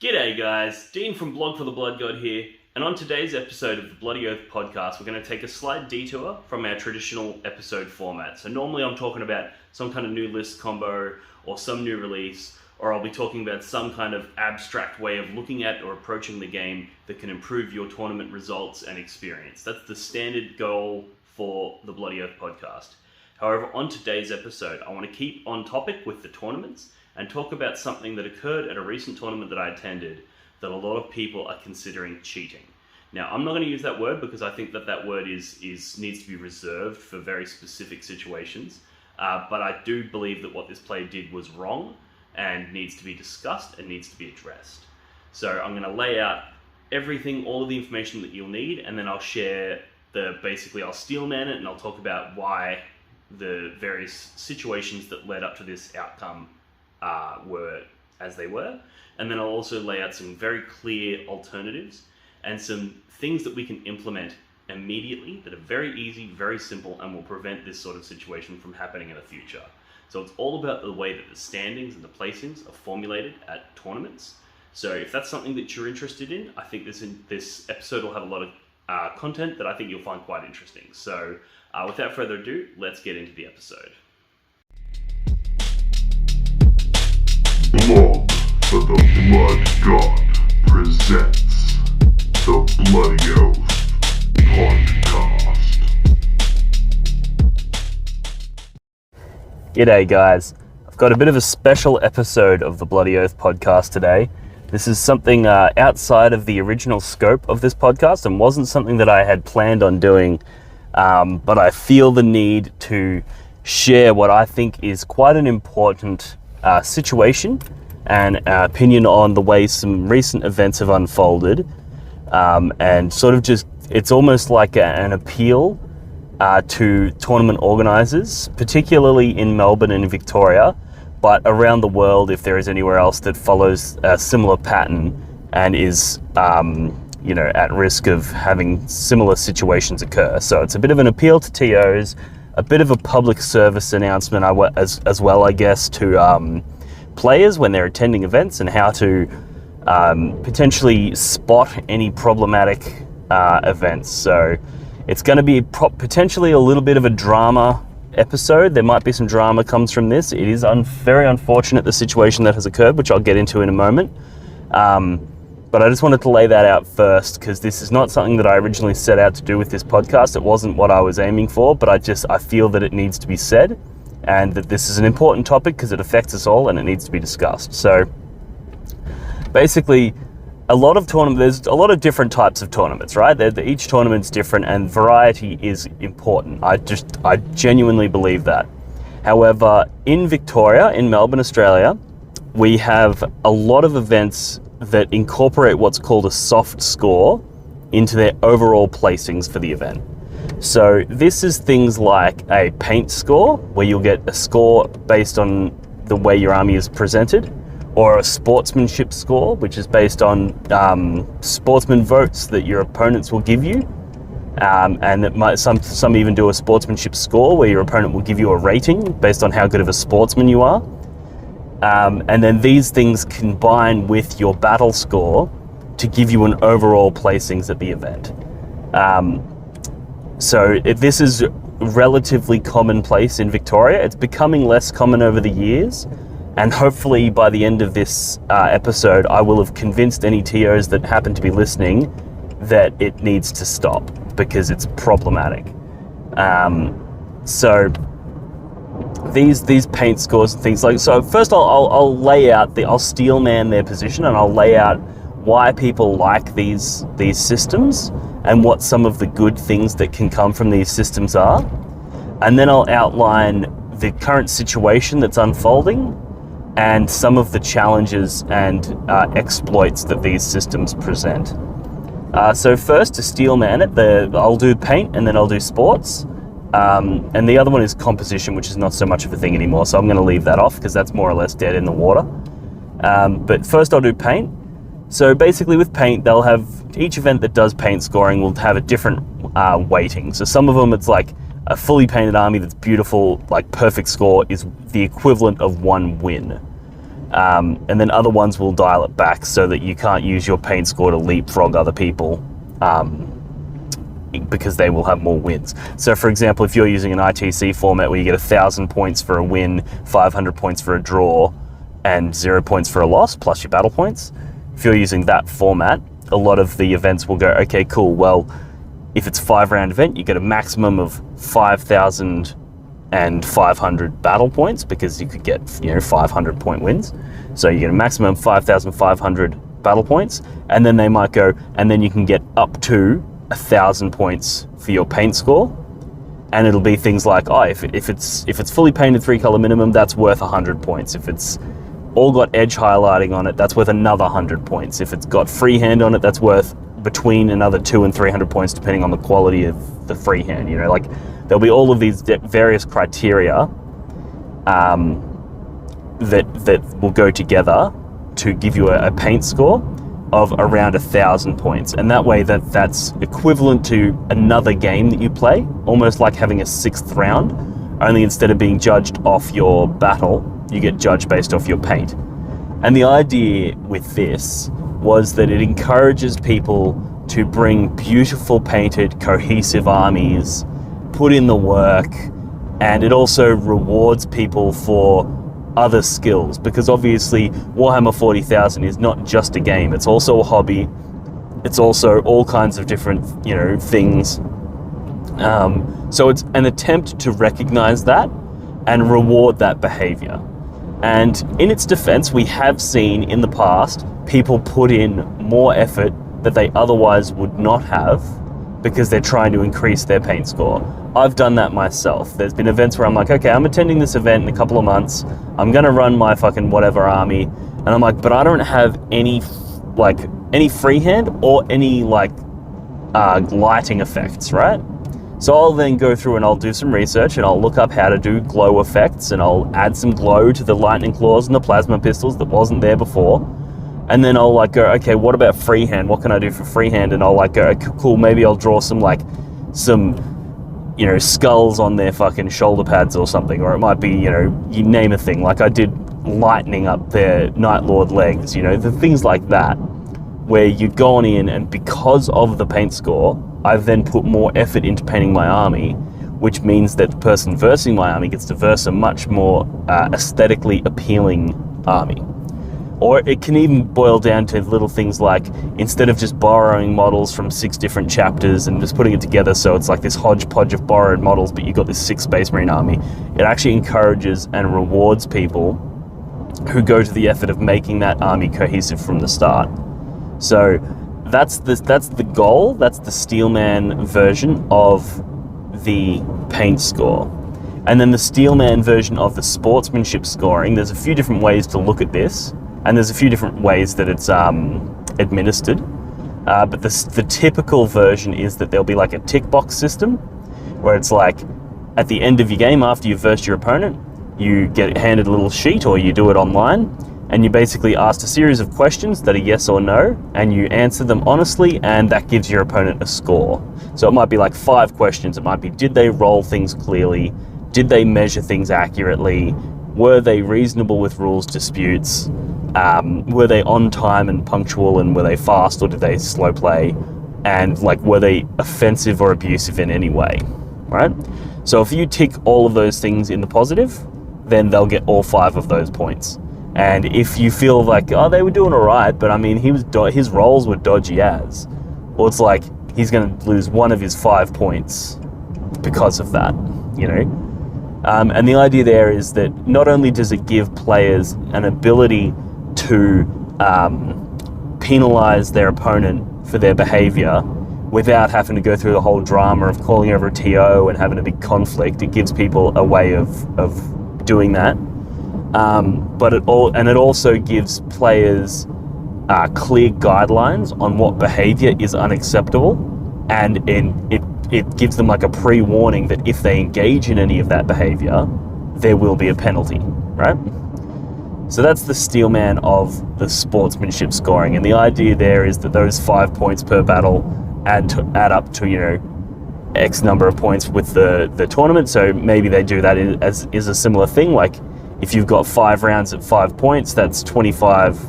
G'day guys, Dean from Blog for the Blood God here, and on today's episode of the BloodyOath podcast, we're going to take a slight detour from our traditional episode format. So normally I'm talking about some kind of new list combo or some new release, or I'll be talking about some kind of abstract way of looking at or approaching the game that can improve your tournament results and experience. That's the standard goal for the BloodyOath podcast. However, on today's episode, I want to keep on topic with the tournaments and talk about something that occurred at a recent tournament that I attended that a lot of people are considering cheating. Now, I'm not going to use that word because I think that word needs to be reserved for very specific situations, but I do believe that what this player did was wrong and needs to be discussed and needs to be addressed. So I'm going to lay out everything, all of the information that you'll need, and then I'll share I'll steelman it and I'll talk about why the various situations that led up to this outcome were as they were, and then I'll also lay out some very clear alternatives and some things that we can implement immediately that are very easy, very simple, and will prevent this sort of situation from happening in the future. So it's all about the way that the standings and the placings are formulated at tournaments. So if that's something that you're interested in, I think this episode will have a lot of content that I think you'll find quite interesting. So without further ado, let's get into the episode. Blog for the Blood God presents the BloodyOath podcast. G'day guys, I've got a bit of a special episode of the BloodyOath podcast today. This is something outside of the original scope of this podcast and wasn't something that I had planned on doing, but I feel the need to share what I think is quite an important situation and opinion on the way some recent events have unfolded, and sort of just, it's almost like an appeal to tournament organizers, particularly in Melbourne and Victoria, but around the world if there is anywhere else that follows a similar pattern and is at risk of having similar situations occur. So it's a bit of an appeal to TOs, a bit of a public service announcement as well, I guess, to players when they're attending events and how to potentially spot any problematic events. So it's going to be potentially a little bit of a drama episode. There might be some drama comes from this. It is very unfortunate, the situation that has occurred, which I'll get into in a moment. But I just wanted to lay that out first because this is not something that I originally set out to do with this podcast. It wasn't what I was aiming for, but I feel that it needs to be said and that this is an important topic because it affects us all and it needs to be discussed. So basically, there's a lot of different types of tournaments, right? Each tournament's different and variety is important. I genuinely believe that. However, in Victoria, in Melbourne, Australia, we have a lot of events that incorporate what's called a soft score into their overall placings for the event. So this is things like a paint score, where you'll get a score based on the way your army is presented, or a sportsmanship score, which is based on sportsman votes that your opponents will give you. And some even do a sportsmanship score, where your opponent will give you a rating based on how good of a sportsman you are. And then these things combine with your battle score to give you an overall placings at the event. So this is relatively commonplace in Victoria. It's becoming less common over the years. And hopefully by the end of this episode, I will have convinced any TOs that happen to be listening that it needs to stop because it's problematic. So these paint scores and things like, so first I'll lay out I'll steelman their position and I'll lay out why people like these systems and what some of the good things that can come from these systems are. And then I'll outline the current situation that's unfolding and some of the challenges and exploits that these systems present. So first, to steelman it, I'll do paint and then I'll do sports. And the other one is composition, which is not so much of a thing anymore, so I'm going to leave that off because that's more or less dead in the water. But first I'll do paint. So basically with paint, they'll have, each event that does paint scoring will have a different weighting. So some of them, it's like a fully painted army that's beautiful, like perfect score, is the equivalent of 1 win. And then other ones will dial it back so that you can't use your paint score to leapfrog other people, because they will have more wins. So for example, if you're using an ITC format where you get 1,000 points for a win, 500 points for a draw, and 0 points for a loss, plus your battle points, if you're using that format, a lot of the events will go, okay, cool, well, if it's a 5-round event, you get a maximum of 5,500 battle points, because you could get 500 point wins. So you get a maximum of 5,500 battle points, and then they might go, and then you can get up to 1,000 points for your paint score. And it'll be things like, if it's fully painted 3-color minimum, that's worth 100 points. If it's all got edge highlighting on it, that's worth another 100 points. If it's got freehand on it, that's worth between another 200 and 300 points, depending on the quality of the freehand. Like there'll be all of these various criteria that will go together to give you a paint score of around 1,000 points. And that way that's equivalent to another game that you play, almost like having a 6th round, only instead of being judged off your battle, you get judged based off your paint. And the idea with this was that it encourages people to bring beautiful painted, cohesive armies, put in the work, and it also rewards people for other skills, because obviously Warhammer 40,000 is not just a game, it's also a hobby, it's also all kinds of different things. So it's an attempt to recognize that and reward that behavior. And in its defense, we have seen in the past people put in more effort that they otherwise would not have, because they're trying to increase their paint score. I've done that myself. There's been events where I'm like, okay, I'm attending this event in a couple of months, I'm gonna run my fucking whatever army, and I'm like, but I don't have any freehand or any lighting effects, right? So I'll then go through and I'll do some research and I'll look up how to do glow effects, and I'll add some glow to the lightning claws and the plasma pistols that wasn't there before. And then I'll go, okay, what about freehand? What can I do for freehand? And I'll go, okay, cool, maybe I'll draw some skulls on their fucking shoulder pads or something, or it might be, you name a thing. Like I did lightning up their Night Lord legs, the things like that, where you've gone in and because of the paint score, I've then put more effort into painting my army, which means that the person versing my army gets to verse a much more aesthetically appealing army. Or it can even boil down to little things like, instead of just borrowing models from 6 different chapters and just putting it together so it's like this hodgepodge of borrowed models, but you've got this 6 Space Marine army, it actually encourages and rewards people who go to the effort of making that army cohesive from the start. So that's the goal, that's the Steelman version of the paint score. And then the Steelman version of the sportsmanship scoring, there's a few different ways to look at this, and there's a few different ways that it's administered. But the typical version is that there'll be like a tick box system, where it's like at the end of your game, after you've versed your opponent, you get handed a little sheet, or you do it online, and you basically ask a series of questions that are yes or no, and you answer them honestly, and that gives your opponent a score. So it might be like 5 questions. It might be, did they roll things clearly? Did they measure things accurately? Were they reasonable with rules disputes? Were they on time and punctual, and were they fast, or did they slow play? And were they offensive or abusive in any way, right? So if you tick all of those things in the positive, then they'll get all 5 of those points. And if you feel like, oh, they were doing all right, but I mean, his rolls were dodgy as, well, it's like he's going to lose 1 of his 5 points because of that, And the idea there is that not only does it give players an ability to penalize their opponent for their behavior without having to go through the whole drama of calling over a TO and having a big conflict, it gives people a way of doing that. But it also gives players clear guidelines on what behavior is unacceptable, and it gives them a pre-warning that if they engage in any of that behavior, there will be a penalty, right? So that's the Steelman of the sportsmanship scoring, and the idea there is that those 5 points per battle add up to X number of points with the tournament. So maybe they do that as a similar thing, like if you've got 5 rounds at 5 points, that's 25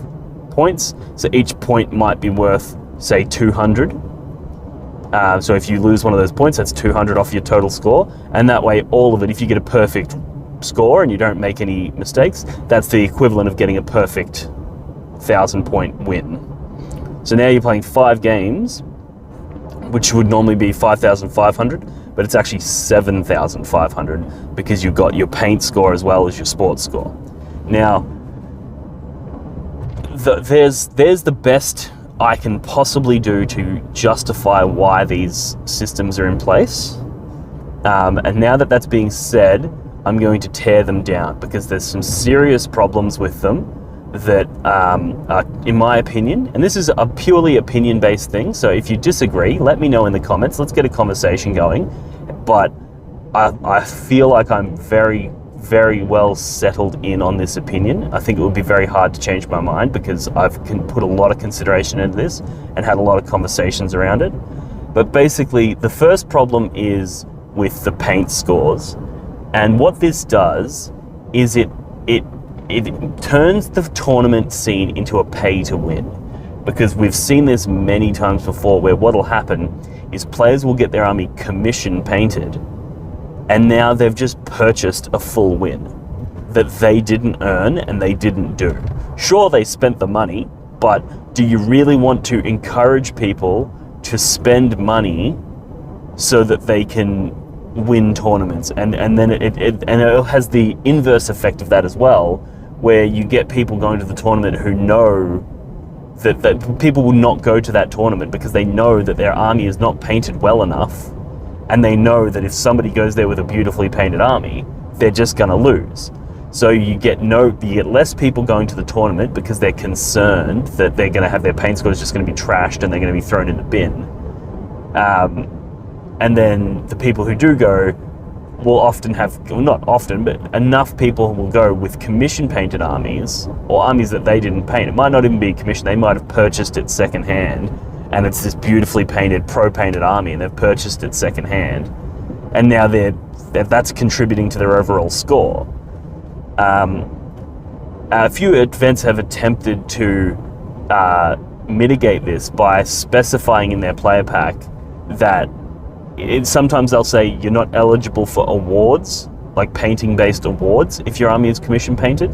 points. So each point might be worth, say, 200. So if you lose one of those points, that's 200 off your total score. And that way, all of it, if you get a perfect score and you don't make any mistakes, that's the equivalent of getting a perfect 1,000-point win. So now you're playing 5 games, which would normally be 5,500, but it's actually 7,500 because you've got your paint score as well as your sports score. Now, there's the best I can possibly do to justify why these systems are in place. And now that that's being said, I'm going to tear them down because there's some serious problems with them that, in my opinion, and this is a purely opinion-based thing, so if you disagree, let me know in the comments. Let's get a conversation going. But I feel like I'm very, very well settled in on this opinion. I think it would be very hard to change my mind because I've put a lot of consideration into this and had a lot of conversations around it. But basically, the first problem is with the paint scores. And what this does is it turns the tournament scene into a pay-to-win. Because we've seen this many times before where what'll happen is players will get their army commission painted, and now they've just purchased a full win that they didn't earn and they didn't do. Sure, they spent the money, but do you really want to encourage people to spend money so that they can win tournaments? And then it has the inverse effect of that as well, where you get people going to the tournament who know that people will not go to that tournament because they know that their army is not painted well enough, and they know that if somebody goes there with a beautifully painted army, they're just going to lose. So you get less people going to the tournament because they're concerned that they're going to have their paint scores just going to be trashed and they're going to be thrown in the bin. And then the people who do go will often have, well, not often, but enough people will go with commission painted armies or armies that they didn't paint. It might not even be commissioned. They might have purchased it secondhand, and it's this beautifully painted, pro-painted army, and they've purchased it secondhand, and now that's contributing to their overall score. A few events have attempted to mitigate this by specifying in their player pack that sometimes they'll say you're not eligible for awards, like painting-based awards, if your army is commission painted.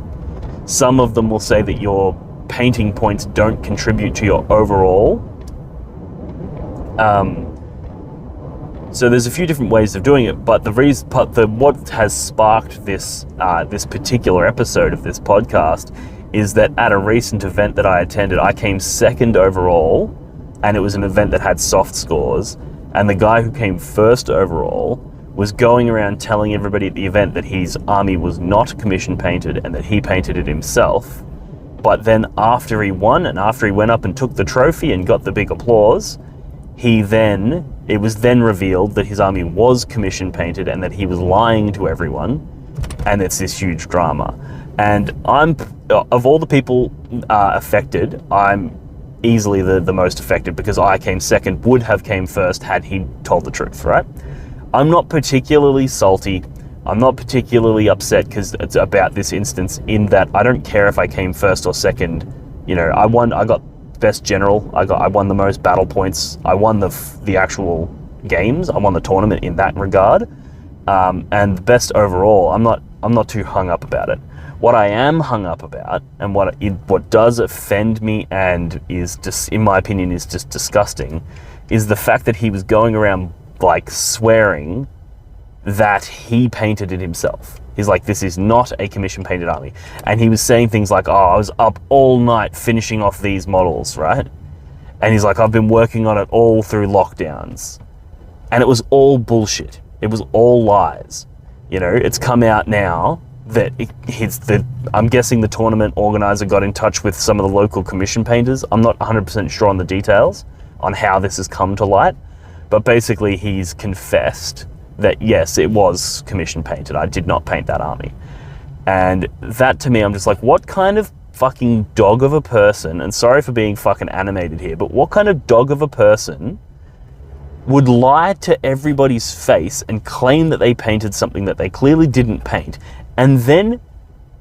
Some of them will say that your painting points don't contribute to your overall. So there's a few different ways of doing it, but what has sparked this particular episode of this podcast is that at a recent event that I attended, I came second overall, and it was an event that had soft scores. And the guy who came first overall was going around telling everybody at the event that his army was not commission painted and that he painted it himself. But then after he won and after he went up and took the trophy and got the big applause, it was then revealed that his army was commission painted and that he was lying to everyone. And it's this huge drama. And of all the people affected, I'm easily the most affected because I came second, would have came first had he told the truth, right? I'm not particularly salty. I'm not particularly upset because it's about this instance, in that I don't care if I came first or second. You know, I got best general. I won the most battle points. I won the actual games. I won the tournament in that regard. And best overall, I'm not too hung up about it. What I am hung up about, and what does offend me and is just, in my opinion, is just disgusting, is the fact that he was going around like swearing that he painted it himself. He's like, this is not a commission painted army. And he was saying things like, oh, I was up all night finishing off these models, right? And he's like, I've been working on it all through lockdowns. And it was all bullshit. It was all lies. You know, it's come out now that I'm guessing the tournament organizer got in touch with some of the local commission painters. I'm not 100% sure on the details on how this has come to light, but basically he's confessed that yes, it was commission painted. I did not paint that army. And that, to me, I'm just like, what kind of fucking dog of a person, and sorry for being fucking animated here, but what kind of dog of a person would lie to everybody's face and claim that they painted something that they clearly didn't paint, and then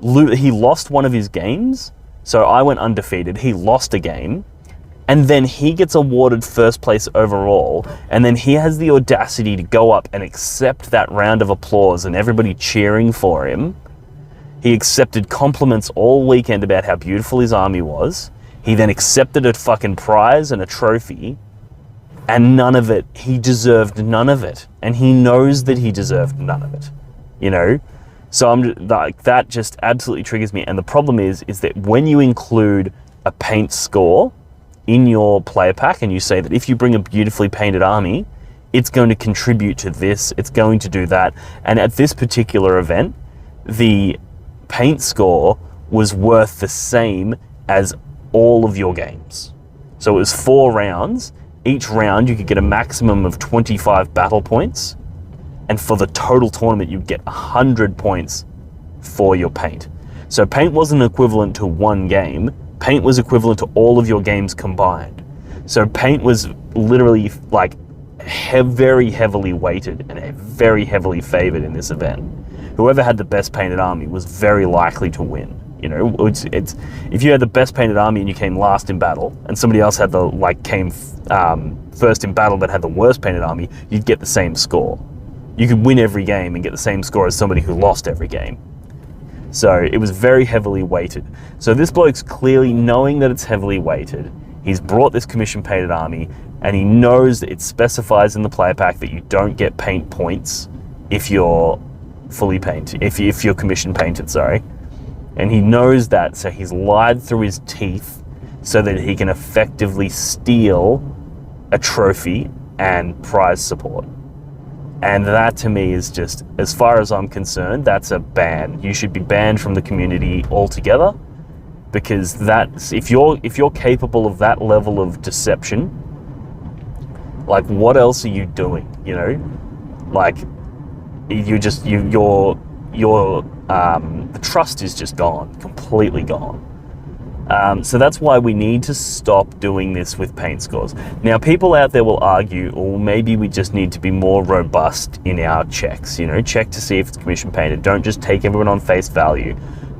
he lost one of his games. So I went undefeated. He lost a game. And then he gets awarded first place overall. And then he has the audacity to go up and accept that round of applause and everybody cheering for him. He accepted compliments all weekend about how beautiful his army was. He then accepted a fucking prize and a trophy. And none of it, he deserved none of it. And he knows that he deserved none of it, you know? So I'm like, that just absolutely triggers me. And the problem is that when you include a paint score in your player pack and you say that if you bring a beautifully painted army, it's going to contribute to this, it's going to do that. And at this particular event, the paint score was worth the same as all of your games. So it was 4 rounds. Each round you could get a maximum of 25 battle points, and for the total tournament you get 100 points for your paint. So paint wasn't equivalent to one game, paint was equivalent to all of your games combined. So paint was literally like very heavily weighted and very heavily favored in this event. Whoever had the best painted army was very likely to win. You know, it's if you had the best painted army and you came last in battle, and somebody else had came first in battle but had the worst painted army, you'd get the same score. You could win every game and get the same score as somebody who lost every game. So it was very heavily weighted. So this bloke's clearly knowing that it's heavily weighted. He's brought this commission painted army, and he knows that it specifies in the player pack that you don't get paint points if you're fully painted, if you're commission painted, sorry. And he knows that, so he's lied through his teeth so that he can effectively steal a trophy and prize support. And that to me is just, as far as I'm concerned, that's a ban. You should be banned from the community altogether, because that's, if you're capable of that level of deception, like what else are you doing, you know? Like the trust is just gone, completely gone. So that's why we need to stop doing this with paint scores. Now, people out there will argue, or maybe we just need to be more robust in our checks, you know, check to see if it's commission painted. Don't just take everyone on face value.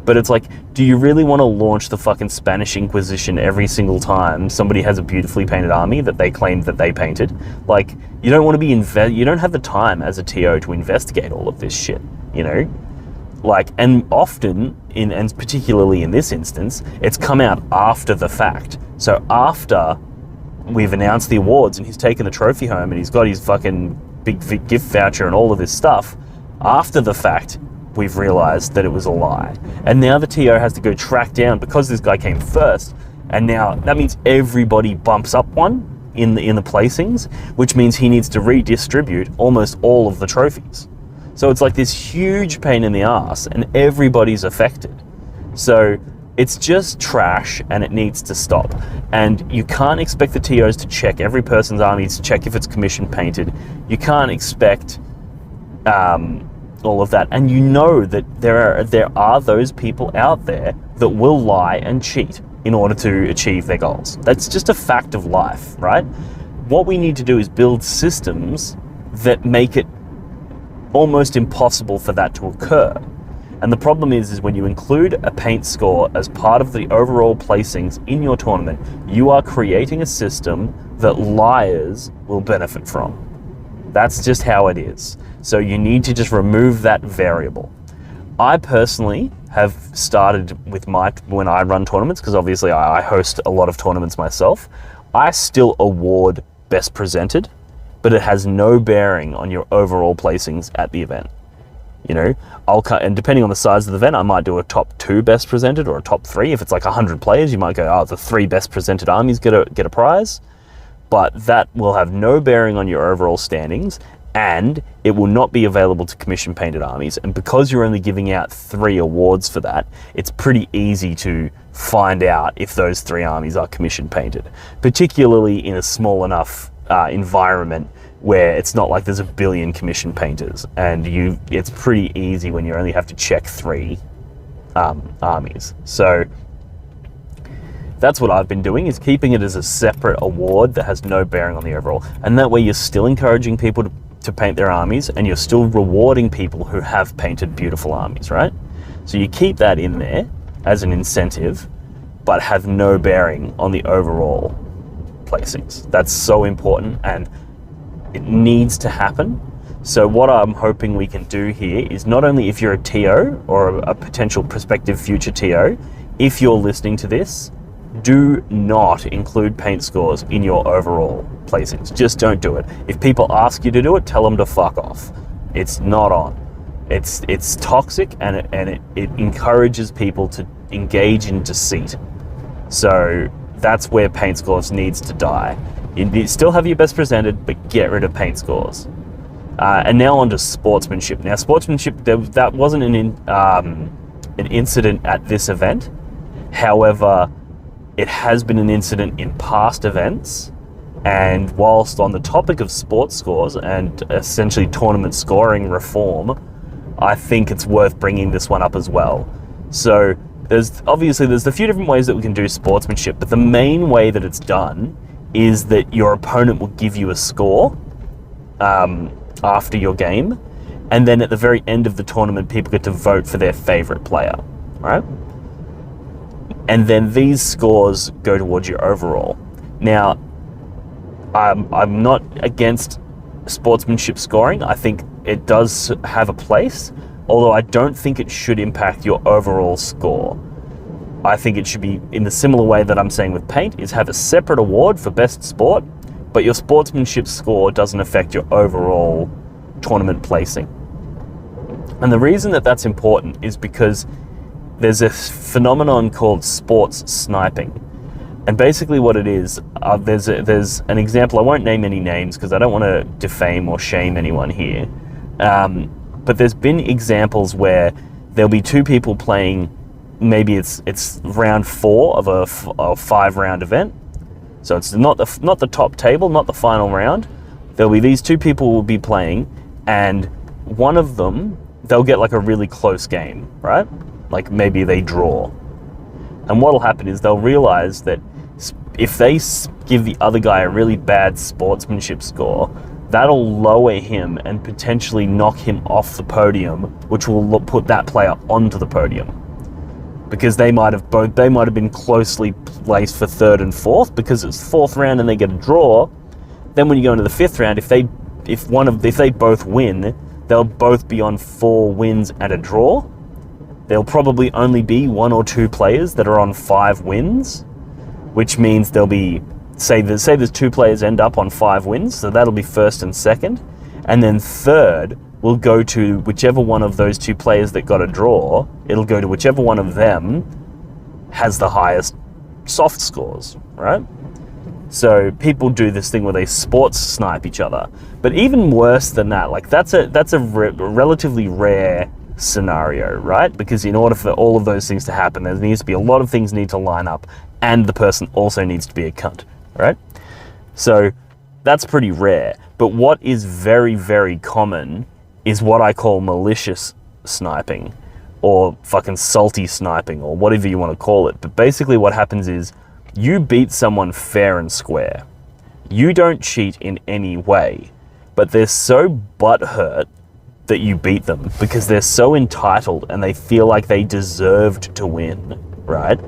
But it's like, do you really want to launch the fucking Spanish Inquisition every single time somebody has a beautifully painted army that they claim that they painted? Like, you don't want to be you don't have the time as a TO to investigate all of this shit, you know? Like, and often, and particularly in this instance, it's come out after the fact. So after we've announced the awards and he's taken the trophy home and he's got his fucking big gift voucher and all of this stuff, after the fact, we've realized that it was a lie. And now the TO has to go track down, because this guy came first, and now that means everybody bumps up one in the placings, which means he needs to redistribute almost all of the trophies. So it's like this huge pain in the ass, and everybody's affected. So it's just trash, and it needs to stop. And you can't expect the TOs to check every person's army to check if it's commission painted. You can't expect all of that. And you know that there are those people out there that will lie and cheat in order to achieve their goals. That's just a fact of life, right? What we need to do is build systems that make it almost impossible for that to occur. And the problem is when you include a paint score as part of the overall placings in your tournament, you are creating a system that liars will benefit from. That's just how it is. So you need to just remove that variable. I personally have started with when I run tournaments, because obviously I host a lot of tournaments myself, I still award best presented, but it has no bearing on your overall placings at the event. You know, and depending on the size of the event, I might do a top 2 best presented or a top 3. If it's like 100 players, you might go, oh, the 3 best presented armies get a prize. But that will have no bearing on your overall standings, and it will not be available to commission painted armies. And because you're only giving out 3 awards for that, it's pretty easy to find out if those 3 armies are commission painted, particularly in a small enough environment where it's not like there's a billion commission painters, and it's pretty easy when you only have to check 3 armies. So that's what I've been doing, is keeping it as a separate award that has no bearing on the overall. And that way you're still encouraging people to paint their armies, and you're still rewarding people who have painted beautiful armies, right? So you keep that in there as an incentive, but have no bearing on the overall placings. That's so important, and it needs to happen. So what I'm hoping we can do here is, not only if you're a TO or a potential prospective future TO, if you're listening to this, do not include paint scores in your overall placings. Just don't do it. If people ask you to do it, tell them to fuck off. It's not on. It's toxic, and it encourages people to engage in deceit. So that's where paint scores needs to die. You still have your best presented, but get rid of paint scores. And now on to sportsmanship. Now, sportsmanship, that wasn't an incident at this event. However, it has been an incident in past events. And whilst on the topic of sports scores and essentially tournament scoring reform, I think it's worth bringing this one up as well. So there's a few different ways that we can do sportsmanship, but the main way that it's done is that your opponent will give you a score after your game, and then at the very end of the tournament, people get to vote for their favorite player, right? And then these scores go towards your overall. Now, I'm not against sportsmanship scoring. I think it does have a place, although I don't think it should impact your overall score. I think it should be in the similar way that I'm saying with paint, is have a separate award for best sport, but your sportsmanship score doesn't affect your overall tournament placing. And the reason that that's important is because there's a phenomenon called sports sniping. And basically what it is, there's an example. I won't name any names because I don't want to defame or shame anyone here. But there's been examples where there'll be two people playing. Maybe it's round 4 of a 5-round event. So it's not the top table, not the final round. There'll be these two people will be playing, and one of them, they'll get like a really close game, right? Like maybe they draw. And what'll happen is they'll realize that if they give the other guy a really bad sportsmanship score, that'll lower him and potentially knock him off the podium, which will put that player onto the podium. Because they might have been closely placed for 3rd and 4th, because it's 4th round and they get a draw. Then when you go into the 5th round, if they both win, they'll both be on 4 wins and a draw. There'll probably only be 1 or 2 players that are on 5 wins, which means there'll be, say there's 2 players end up on 5 wins, so that'll be 1st and 2nd, and then 3rd will go to whichever one of those 2 players that got a draw. It'll go to whichever one of them has the highest soft scores, right? So people do this thing where they sports snipe each other. But even worse than that, like that's a relatively rare scenario, right? Because in order for all of those things to happen, there needs to be a lot of things need to line up, and the person also needs to be a cunt, right? So that's pretty rare. But what is very, very common is what I call malicious sniping, or fucking salty sniping, or whatever you want to call it. But basically what happens is you beat someone fair and square. You don't cheat in any way, but they're so butthurt that you beat them because they're so entitled and they feel like they deserved to win, right?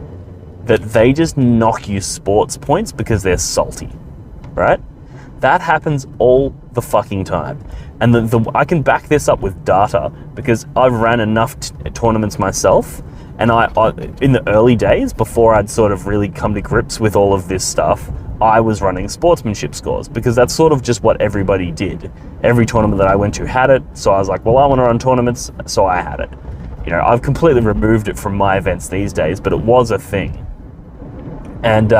That they just knock you sports points because they're salty, right? That happens all the fucking time. And I can back this up with data because I've ran enough tournaments myself, and I in the early days, before I'd sort of really come to grips with all of this stuff, I was running sportsmanship scores because that's sort of just what everybody did. Every tournament that I went to had it, so I was like, well, I want to run tournaments, so I had it. You know, I've completely removed it from my events these days, but it was a thing. And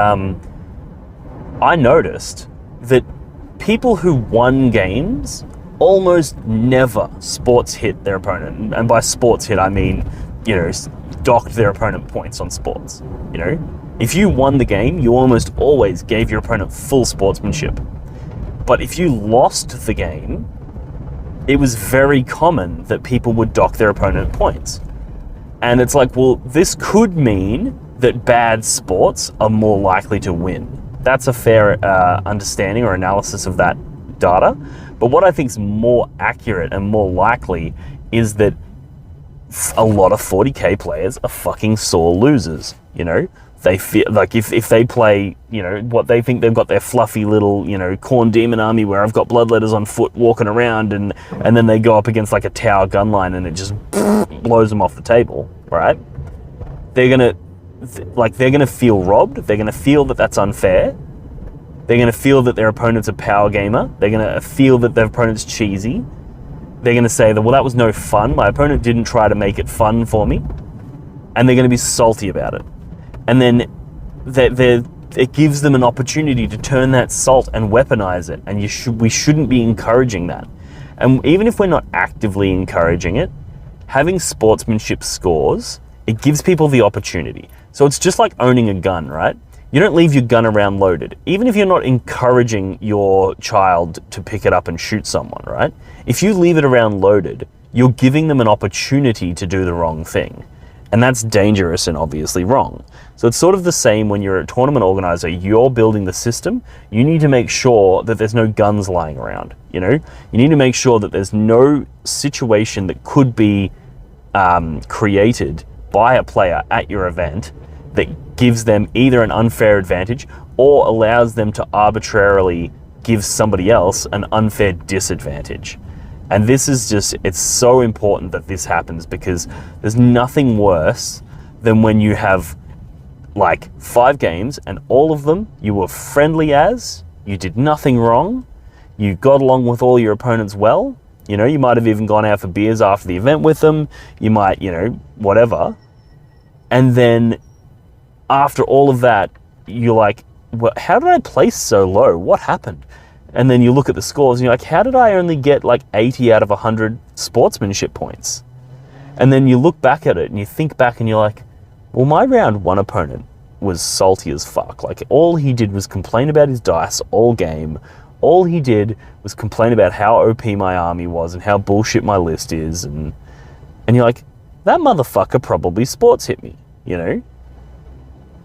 I noticed that people who won games almost never sports hit their opponent. And by sports hit, I mean, you know, docked their opponent points on sports. You know, if you won the game, you almost always gave your opponent full sportsmanship. But if you lost the game, it was very common that people would dock their opponent points. And it's like, well, this could mean that bad sports are more likely to win. That's a fair understanding or analysis of that data. But what I think is more accurate and more likely is that a lot of 40k players are fucking sore losers, you know? They feel like if they play, you know, what they think they've got their fluffy little, you know, Khorne demon army where I've got bloodletters on foot walking around, and then they go up against like a tower gunline and it just blows them off the table, right? They're gonna feel robbed. They're gonna feel that that's unfair. They're gonna feel that their opponent's a power gamer. They're gonna feel that their opponent's cheesy. They're gonna say that, well, that was no fun. My opponent didn't try to make it fun for me, and they're gonna be salty about it. And then it gives them an opportunity to turn that salt and weaponize it. And we shouldn't be encouraging that. And even if we're not actively encouraging it, having sportsmanship scores, it gives people the opportunity. So it's just like owning a gun, right? You don't leave your gun around loaded. Even if you're not encouraging your child to pick it up and shoot someone, right? If you leave it around loaded, you're giving them an opportunity to do the wrong thing. And that's dangerous and obviously wrong. So it's sort of the same when you're a tournament organizer, you're building the system, you need to make sure that there's no guns lying around, you know? You need to make sure that there's no situation that could be created by a player at your event that gives them either an unfair advantage or allows them to arbitrarily give somebody else an unfair disadvantage. And this is just, it's so important that this happens, because there's nothing worse than when you have like 5 games and all of them you were friendly as, you did nothing wrong, you got along with all your opponents well, you know, you might have even gone out for beers after the event with them, you might, you know, whatever. And then after all of that, you're like, well, how did I place so low? What happened? And then you look at the scores and you're like, how did I only get like 80 out of 100 sportsmanship points? And then you look back at it and you think back and you're like, well, my round 1 opponent was salty as fuck. Like, all he did was complain about his dice all game. All he did was complain about how OP my army was and how bullshit my list is. And you're like, that motherfucker probably sports hit me, you know?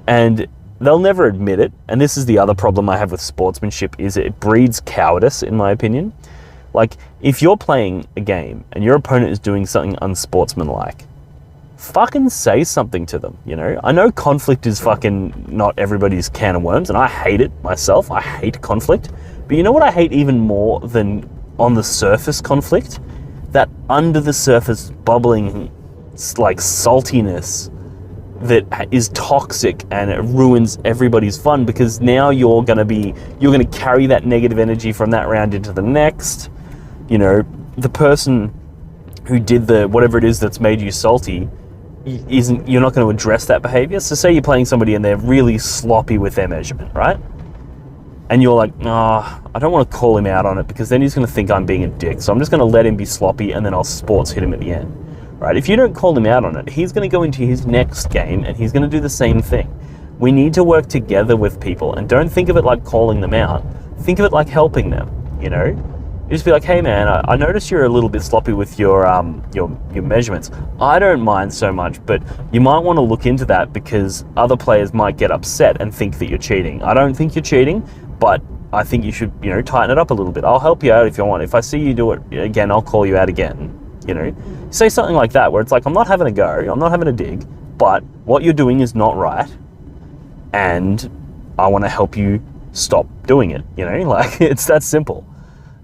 And they'll never admit it, and this is the other problem I have with sportsmanship, is it breeds cowardice, in my opinion. Like, if you're playing a game and your opponent is doing something unsportsmanlike, fucking say something to them, you know? I know conflict is fucking not everybody's can of worms, and I hate it myself. I hate conflict. But you know what I hate even more than on the surface conflict? That under the surface bubbling, like, saltiness that is toxic, and it ruins everybody's fun, because now you're going to carry that negative energy from that round into the next. You know, the person who did the whatever it is that's made you salty you're not going to address that behavior. So say you're playing somebody and they're really sloppy with their measurement, right? And you're like, I don't want to call him out on it, because then he's going to think I'm being a dick, so I'm just going to let him be sloppy and then I'll sports hit him at the end. Right? If you don't call him out on it, he's going to go into his next game and he's going to do the same thing. We need to work together with people, and don't think of it like calling them out. Think of it like helping them, you know? You just be like, hey man, I noticed you're a little bit sloppy with your measurements. I don't mind so much, but you might want to look into that, because other players might get upset and think that you're cheating. I don't think you're cheating, but I think you should, you know, tighten it up a little bit. I'll help you out if you want. If I see you do it again, I'll call you out again. You know, say something like that, where it's like, I'm not having a go, I'm not having a dig, but what you're doing is not right, and I want to help you stop doing it, you know, like, it's that simple.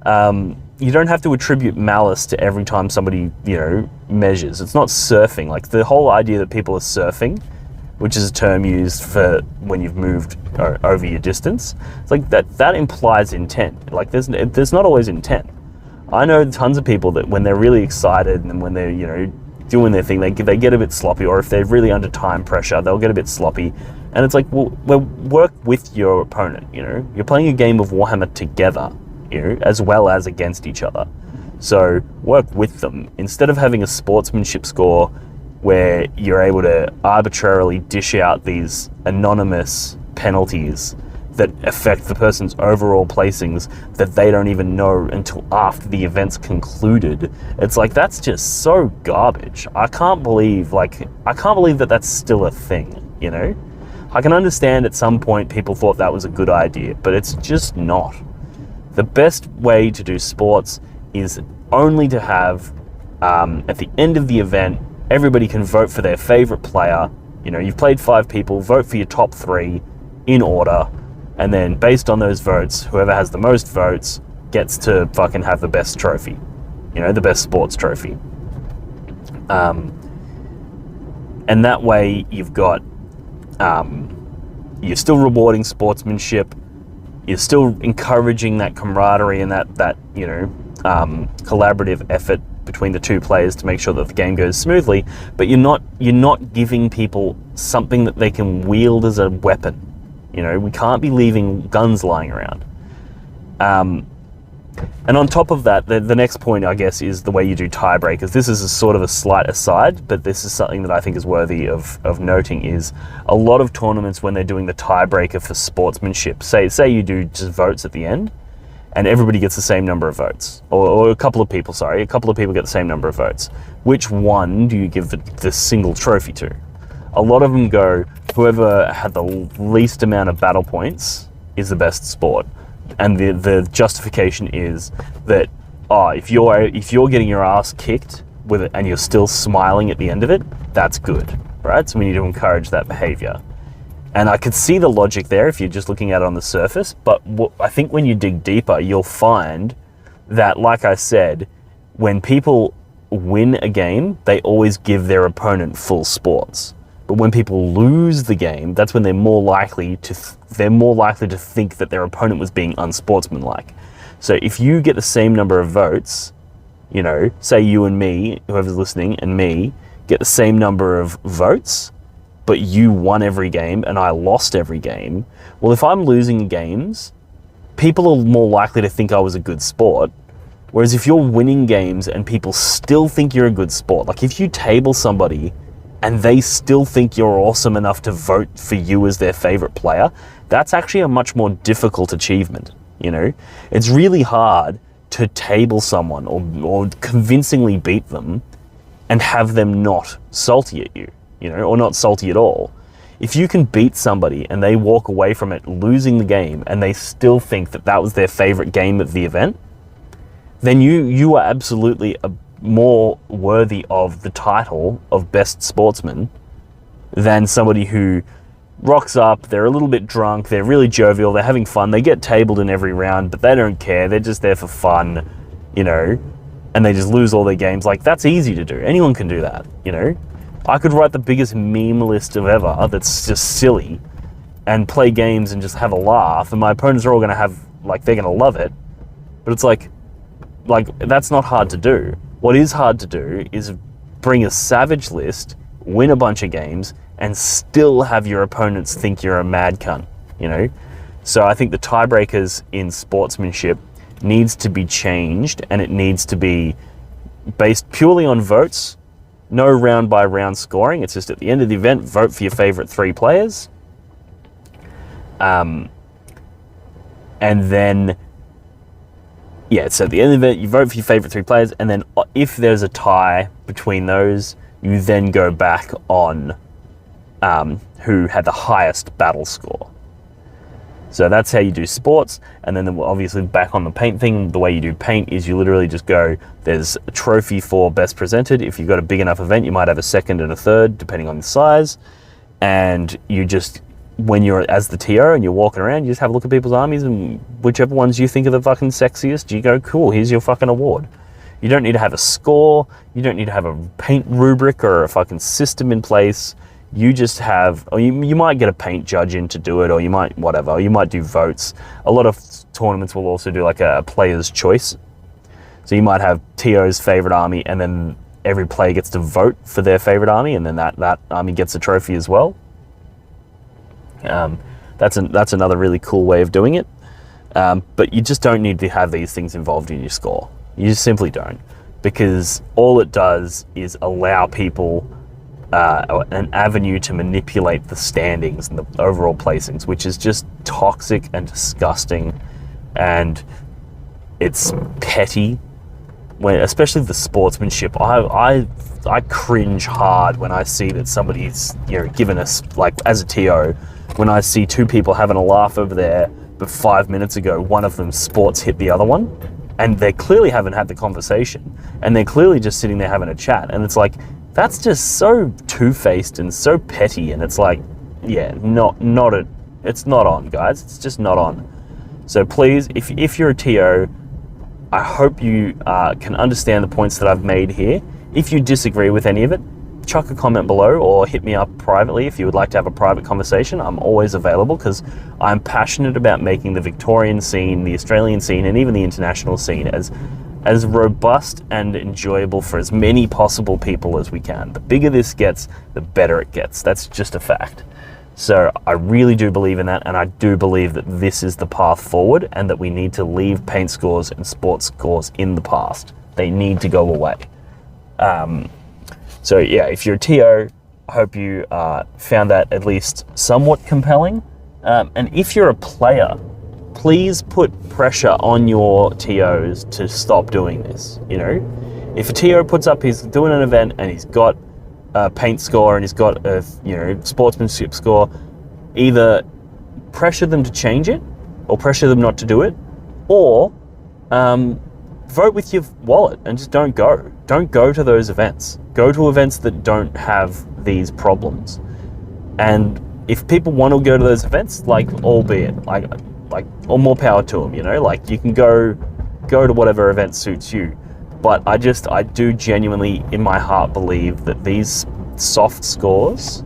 You don't have to attribute malice to every time somebody, you know, measures. It's not surfing. Like, the whole idea that people are surfing, which is a term used for when you've moved over your distance, it's like that implies intent. Like, there's not always intent. I know tons of people that when they're really excited and when they're, you know, doing their thing, they get a bit sloppy, or if they're really under time pressure, they'll get a bit sloppy. And it's like, well, work with your opponent, you know? You're playing a game of Warhammer together, you know, as well as against each other. So work with them. Instead of having a sportsmanship score where you're able to arbitrarily dish out these anonymous penalties that affect the person's overall placings that they don't even know until after the event's concluded. It's like, that's just so garbage. I can't believe that that's still a thing, you know? I can understand at some point people thought that was a good idea, but it's just not. The best way to do sports is only to have, at the end of the event, everybody can vote for their favorite player. You've played 5 people, vote for your top 3 in order, and then based on those votes, whoever has the most votes gets to fucking have the best trophy, the best sports trophy. And that way you've got, you're still rewarding sportsmanship, you're still encouraging that camaraderie and that collaborative effort between the 2 players to make sure that the game goes smoothly, but you're not giving people something that they can wield as a weapon. We can't be leaving guns lying around. And on top of that, the next point, I guess, is the way you do tiebreakers. This is a sort of a slight aside, but this is something that I think is worthy of noting, is a lot of tournaments when they're doing the tiebreaker for sportsmanship, say you do just votes at the end, and everybody gets the same number of votes, or a couple of people get the same number of votes. Which one do you give the single trophy to? A lot of them go, whoever had the least amount of battle points is the best sport. And the justification is that, if you're getting your ass kicked with it and you're still smiling at the end of it, that's good, right? So we need to encourage that behavior. And I could see the logic there if you're just looking at it on the surface, but I think when you dig deeper, you'll find that, like I said, when people win a game, they always give their opponent full sports. But when people lose the game, that's when they're more likely to think that their opponent was being unsportsmanlike. So if you get the same number of votes, say you and me, whoever's listening, and me, get the same number of votes, but you won every game and I lost every game, well, if I'm losing games, people are more likely to think I was a good sport. Whereas if you're winning games and people still think you're a good sport, like if you table somebody and they still think you're awesome enough to vote for you as their favorite player, that's actually a much more difficult achievement. It's really hard to table someone or convincingly beat them and have them not salty at you, or not salty at all. If you can beat somebody and they walk away from it losing the game and they still think that was their favorite game of the event, then you are absolutely more worthy of the title of best sportsman than somebody who rocks up, they're a little bit drunk, they're really jovial, they're having fun, they get tabled in every round, but they don't care, they're just there for fun, and they just lose all their games. Like, that's easy to do. Anyone can do that, I could write the biggest meme list of ever that's just silly and play games and just have a laugh, and my opponents are all going to have, they're going to love it. But it's like, that's not hard to do. What is hard to do is bring a savage list, win a bunch of games, and still have your opponents think you're a mad cunt, So I think the tiebreakers in sportsmanship needs to be changed, and it needs to be based purely on votes, no round by round scoring. It's just at the end of the event, vote for your favorite 3 players. And then, so at the end of it, you vote for your favorite 3 players, and then if there's a tie between those, you then go back on who had the highest battle score. So that's how you do sports. And then obviously back on the paint thing, the way you do paint is you literally just go, there's a trophy for best presented. If you've got a big enough event, you might have a second and a third, depending on the size. And you just, when you're as the TO and you're walking around, you just have a look at people's armies, and whichever ones you think are the fucking sexiest, you go, cool, here's your fucking award. You don't need to have a score. You don't need to have a paint rubric or a fucking system in place. You just have, or you might get a paint judge in to do it, or you might, whatever, you might do votes. A lot of tournaments will also do like a player's choice. So you might have TO's favorite army, and then every player gets to vote for their favorite army, and then that army gets a trophy as well. That's another really cool way of doing it. But you just don't need to have these things involved in your score. You just simply don't, because all it does is allow people an avenue to manipulate the standings and the overall placings, which is just toxic and disgusting, and it's petty. When, especially the sportsmanship, I cringe hard when I see that somebody's given us, like as a TO, when I see 2 people having a laugh over there, but 5 minutes ago one of them sports hit the other one, and they clearly haven't had the conversation, and they're clearly just sitting there having a chat, and it's like, That's just so two-faced and so petty, and it's like, yeah, it's not on, guys. It's just not on. So please, if you're a TO, I hope you can understand the points that I've made here. If you disagree with any of it, chuck a comment below or hit me up privately if you would like to have a private conversation. I'm always available because I'm passionate about making the Victorian scene, the Australian scene, and even the international scene as robust and enjoyable for as many possible people as we can. The bigger this gets, the better it gets. That's just a fact. So I really do believe in that, and I do believe that this is the path forward and that we need to leave paint scores and sports scores in the past. They need to go away. So yeah, if you're a TO, I hope you found that at least somewhat compelling. And if you're a player, please put pressure on your TOs to stop doing this. You know, if a TO puts up, he's doing an event and he's got a paint score and he's got a sportsmanship score, either pressure them to change it or pressure them not to do it, or vote with your wallet and just don't go to those events. Go to events that don't have these problems. And if people want to go to those events, albeit or more power to them, you can go to whatever event suits you. But I do genuinely in my heart believe that these soft scores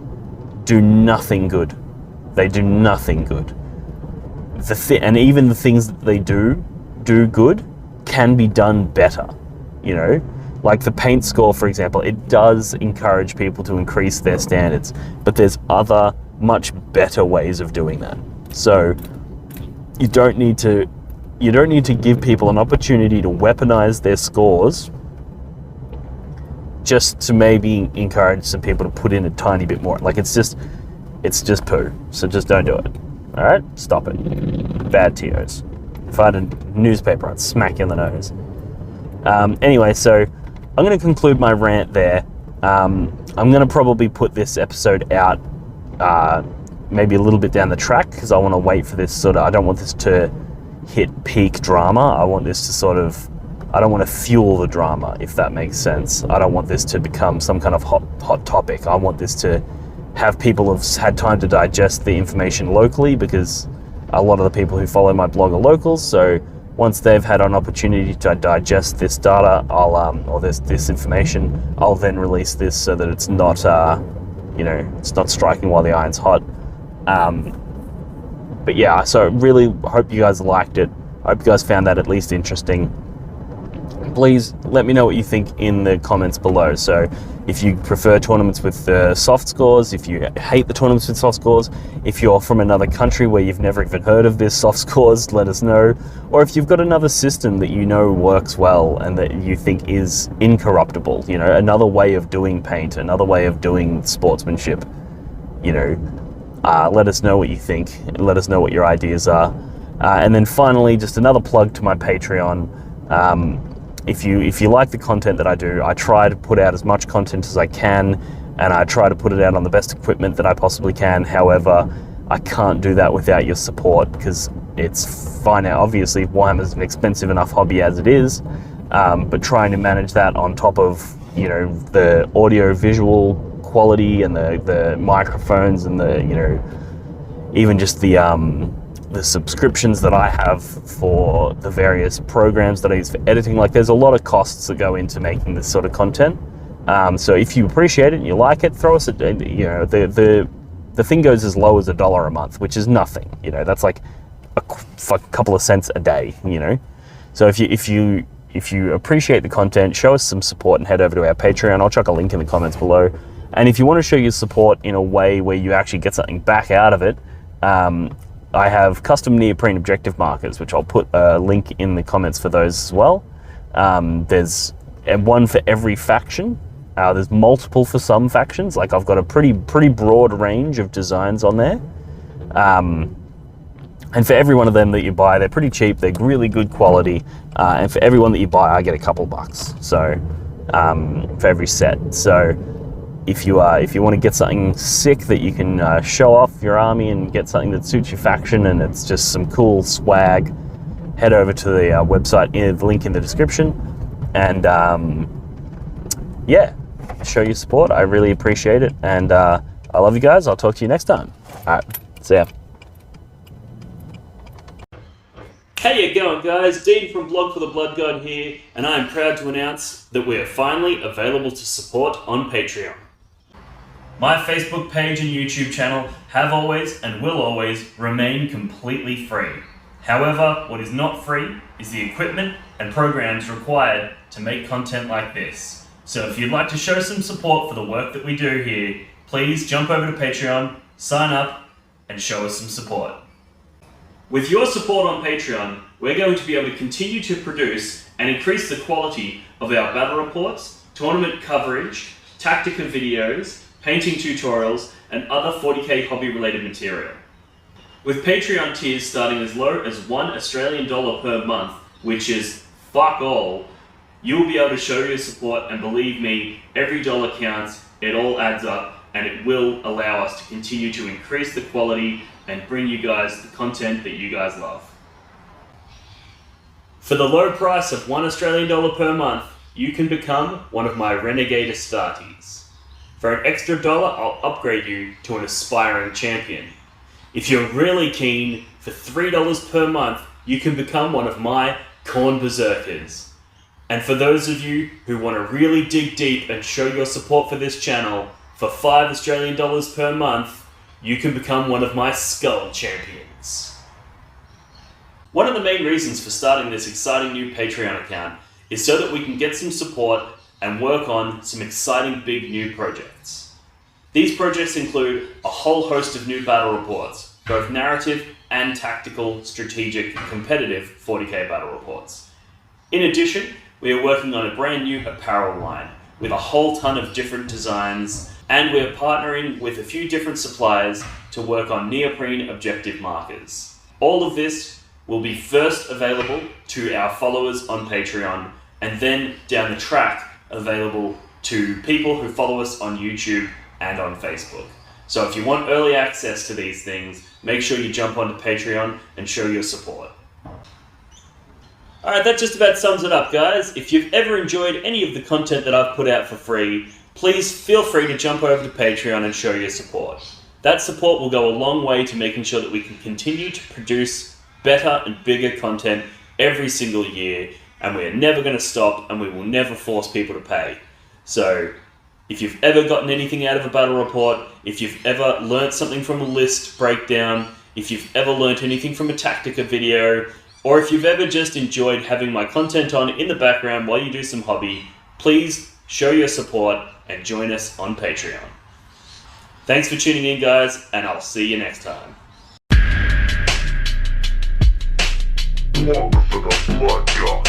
do nothing good. They do nothing good. And even the things that they do good can be done better. Like the paint score, for example, it does encourage people to increase their standards, but there's other much better ways of doing that. So you don't need to give people an opportunity to weaponize their scores just to maybe encourage some people to put in a tiny bit more. It's just poo. So just don't do it. All right, stop it. Bad TOs. If I had a newspaper, I'd smack you in the nose. Anyway, so I'm going to conclude my rant there. I'm going to probably put this episode out maybe a little bit down the track because I want to wait for this I don't want this to hit peak drama. I want this to I don't want to fuel the drama, if that makes sense. I don't want this to become some kind of hot topic. I want this to have people have had time to digest the information locally, because a lot of the people who follow my blog are locals. So once they've had an opportunity to digest this data, or this information, I'll then release this so that it's not, it's not striking while the iron's hot. But yeah, so really hope you guys liked it. I hope you guys found that at least interesting. Please let me know what you think in the comments below. So if you prefer tournaments with soft scores, if you hate the tournaments with soft scores, if you're from another country where you've never even heard of this soft scores, let us know. Or if you've got another system that works well and that you think is incorruptible, another way of doing paint, another way of doing sportsmanship, let us know what you think. Let us know what your ideas are. And then finally, just another plug to my Patreon. If you like the content that I do, I try to put out as much content as I can, and I try to put it out on the best equipment that I possibly can. However, I can't do that without your support, because it's fine now. Obviously, Warhammer's an expensive enough hobby as it is, but trying to manage that on top of the audio visual quality and the microphones and even just the subscriptions that I have for the various programs that I use for editing. There's a lot of costs that go into making this sort of content. So if you appreciate it and you like it, throw us the thing goes as low as $1 a month, which is nothing. That's like a couple of cents a day. So if you appreciate the content, show us some support and head over to our Patreon. I'll chuck a link in the comments below. And if you want to show your support in a way where you actually get something back out of it, I have custom neoprene objective markers, which I'll put a link in the comments for those as well. There's one for every faction. There's multiple for some factions. I've got a pretty broad range of designs on there. And for every one of them that you buy, they're pretty cheap. They're really good quality. And for every one that you buy, I get a couple bucks. So for every set. So if you want to get something sick that you can show off your army and get something that suits your faction, and it's just some cool swag, head over to the website, the link in the description, and yeah, show your support. I really appreciate it, and I love you guys. I'll talk to you next time. All right, see ya. How you going, guys? Dean from Blog for the Blood God here, and I am proud to announce that we are finally available to support on Patreon. My Facebook page and YouTube channel have always and will always remain completely free. However, what is not free is the equipment and programs required to make content like this. So if you'd like to show some support for the work that we do here, please jump over to Patreon, sign up, and show us some support. With your support on Patreon, we're going to be able to continue to produce and increase the quality of our battle reports, tournament coverage, Tactica videos, painting tutorials, and other 40k hobby related material. With Patreon tiers starting as low as $1 Australian per month, which is fuck all, you will be able to show your support, and believe me, every dollar counts, it all adds up, and it will allow us to continue to increase the quality and bring you guys the content that you guys love. For the low price of $1 Australian per month, you can become one of my Renegade Astartes. For an extra dollar, I'll upgrade you to an aspiring champion. If you're really keen, for $3 per month, you can become one of my Corn Berserkers. And for those of you who want to really dig deep and show your support for this channel, for $5 Australian per month, you can become one of my Skull Champions. One of the main reasons for starting this exciting new Patreon account is so that we can get some support and work on some exciting big new projects. These projects include a whole host of new battle reports, both narrative and tactical, strategic, and competitive 40k battle reports. In addition, we are working on a brand new apparel line with a whole ton of different designs, and we're partnering with a few different suppliers to work on neoprene objective markers. All of this will be first available to our followers on Patreon, and then down the track available to people who follow us on YouTube and on Facebook. So if you want early access to these things, make sure you jump onto Patreon and show your support. Alright, that just about sums it up, guys. If you've ever enjoyed any of the content that I've put out for free, please feel free to jump over to Patreon and show your support. That support will go a long way to making sure that we can continue to produce better and bigger content every single year, and we are never going to stop, and we will never force people to pay. So, if you've ever gotten anything out of a battle report, if you've ever learnt something from a list breakdown, if you've ever learnt anything from a Tactica video, or if you've ever just enjoyed having my content on in the background while you do some hobby, please show your support and join us on Patreon. Thanks for tuning in, guys, and I'll see you next time. Blog for the Blood God.